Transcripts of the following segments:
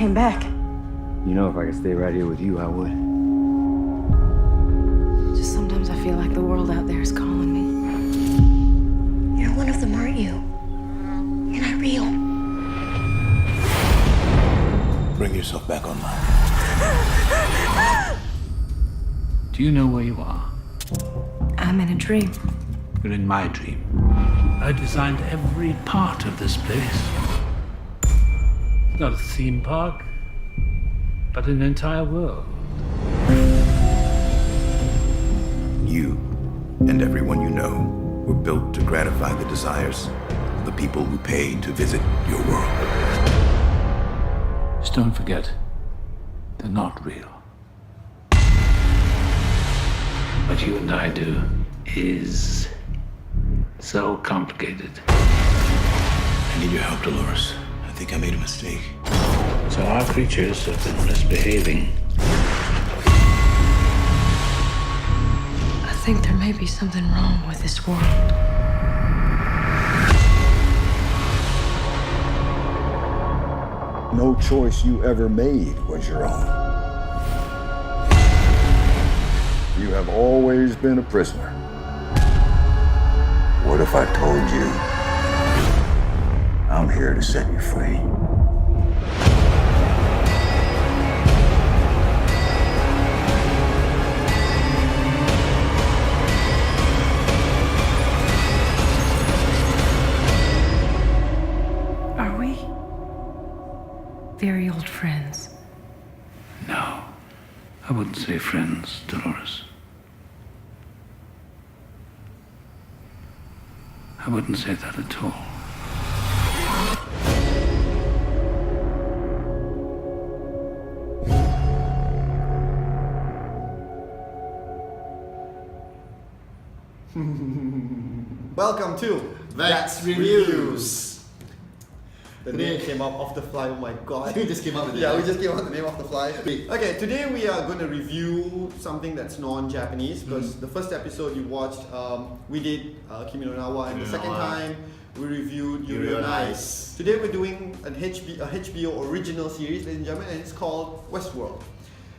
came back. You know, if I could stay right here with you, I would. Just sometimes I feel like the world out there is calling me. You're one of them, aren't you? You're not real. Bring yourself back online. Do you know where you are? I'm in a dream. You're in my dream. I designed every part of this place. It's not a theme park, but an entire world. You and everyone you know were built to gratify the desires of the people who pay to visit your world. Just don't forget, they're not real. What you and I do is so complicated. I need your help, Dolores. I think I made a mistake. So our creatures have been misbehaving. I think there may be something wrong with this world. No choice you ever made was your own. You have always been a prisoner. What if I told you I'm here to set you free? Are we very old friends? No, I wouldn't say friends, Dolores. I wouldn't say that at all. Welcome to That's Reviews. The name came up off the fly. Oh my god! We just came up with it. Yeah, we just came up with the name off the fly. Okay, today we are going to review something that's non-Japanese because the first episode you watched, we did Kimi no Na wa, and the second time we reviewed Yuri on Ice. Today we're doing a HBO original series, ladies and gentlemen, and it's called Westworld.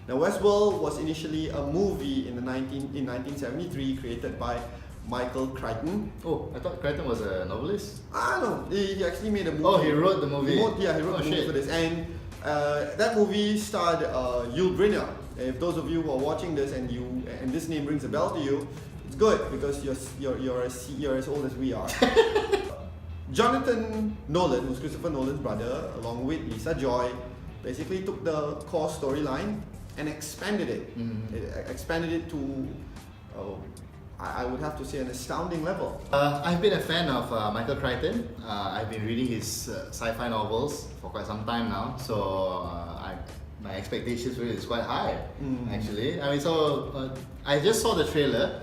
Now, Westworld was initially a movie in 1973 created by Michael Crichton. Oh, I thought Crichton was a novelist. No, he actually made a movie. Oh, he wrote the movie. He wrote the movie for this, and that movie starred Yul Brynner. If those of you who are watching this and this name rings a bell to you, it's good because you're as old as we are. Jonathan Nolan, who's Christopher Nolan's brother, along with Lisa Joy, basically took the core storyline and expanded it. Expanded it to. I would have to say an astounding level. I've been a fan of Michael Crichton. I've been reading his sci-fi novels for quite some time now, so my expectations for it is quite high, actually. I mean, so I just saw the trailer.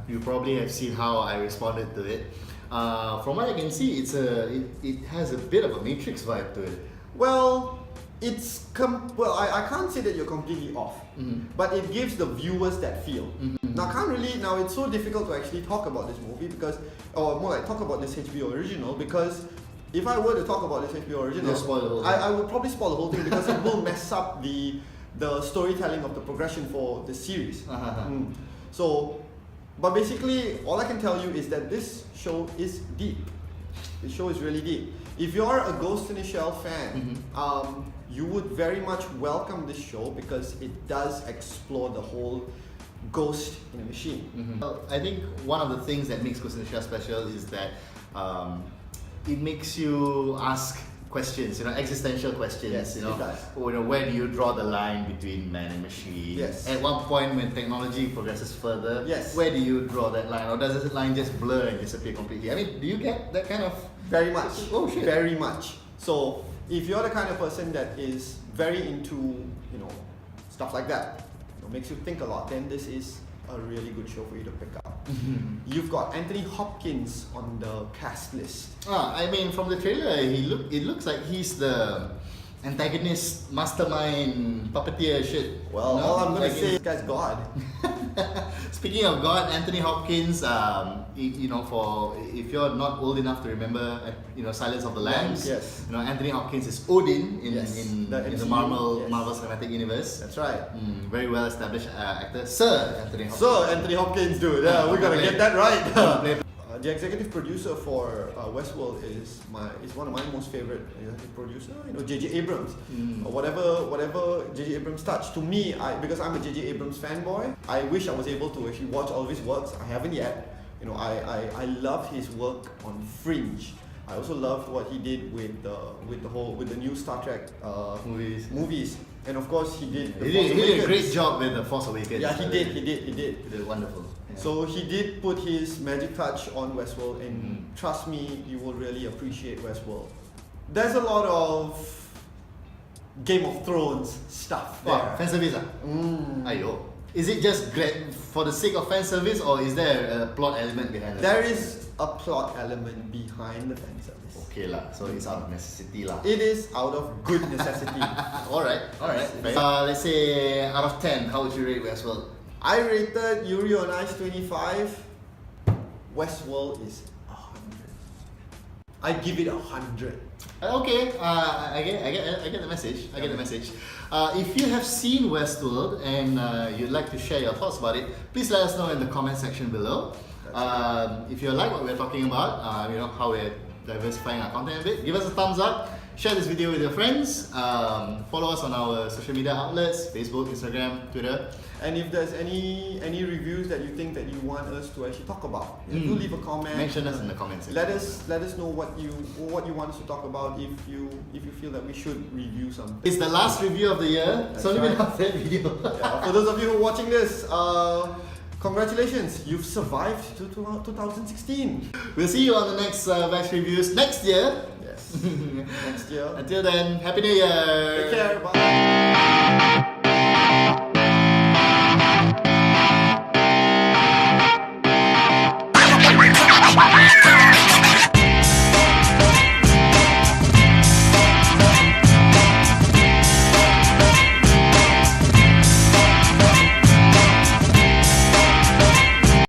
You probably have seen how I responded to it. From what I can see, it has a bit of a Matrix vibe to it. Well, I can't say that you're completely off, but it gives the viewers that feel. Now it's so difficult to actually talk about this movie or more like talk about this HBO original, because if I were to talk about this HBO original, spoil the whole thing. I would probably spoil the whole thing because it will mess up the storytelling of the progression for the series. So, but basically, all I can tell you is that this show is deep. The show is really deep. If you're a Ghost in the Shell fan, you would very much welcome this show because it does explore the whole ghost in a machine. Well, I think one of the things that makes Ghost in the Shell special is that it makes you ask questions, existential questions. Yes, it does. Where do you draw the line between man and machine? Yes. At one point when technology progresses further, yes, where do you draw that line, or does that line just blur and disappear completely? I mean, do you get that kind of? Very much. Oh shit. Very much. So if you're the kind of person that is very into, stuff like that, makes you think a lot, then this is a really good show for you to pick up. You've got Anthony Hopkins on the cast list. I mean, from the trailer, it looks like he's the antagonist, mastermind, puppeteer shit. Well, You know? all I'm gonna Like say, this guy's God. Speaking of God, Anthony Hopkins, you know, for if you're not old enough to remember, you know, Silence of the Lambs, Yes. you know, Anthony Hopkins is Odin in Yes. in The the MCU, Marvel yes. Marvel Cinematic Universe. That's right. Very well established actor, Sir Anthony Hopkins. So Anthony Hopkins, dude, yeah, we gotta Play- get that right. play- The executive producer for Westworld is one of my most favorite executive producer. You know, J.J. Abrams. Whatever J.J. Abrams touched, to me, because I'm a J.J. Abrams fanboy, I wish I was able to actually watch all of his works. I haven't yet. You know, I love his work on Fringe. I also loved what he did with the new Star Trek movies. And of course, he did. The He Force did a Awakens. great job with The Force Awakens. Yeah, he did. He did wonderful. Yeah. So he did put his magic touch on Westworld, and trust me, you will really appreciate Westworld. There's a lot of Game of Thrones stuff there. Wow, fan service Ayo. Is it just for the sake of fan service, or is there a plot element behind it? There is a plot element behind the fan service. Okay lah, so it's out of necessity lah. It is out of good necessity. Alright. Let's say out of 10, how would you rate Westworld? I rated Yuri on Ice 25. Westworld is 100. I give it 100. Okay, I get the message. I get the message. If you have seen Westworld and you'd like to share your thoughts about it, please let us know in the comment section below. If you like what we're talking about, you know, how we're diversifying our content a bit, give us a thumbs up. Share this video with your friends. Follow us on our social media outlets: Facebook, Instagram, Twitter. And if there's any reviews that you think that you want us to actually talk about, do leave a comment. Mention us in the comments section. Let us know what you want us to talk about. If you feel that we should review something. It's the last review of the year. That's It's only been right. our third video. Yeah, for those of you who are watching this, congratulations, you've survived to 2016. We'll see you on the next Vax reviews next year. Yes, next year. Until then, Happy New Year! Take care.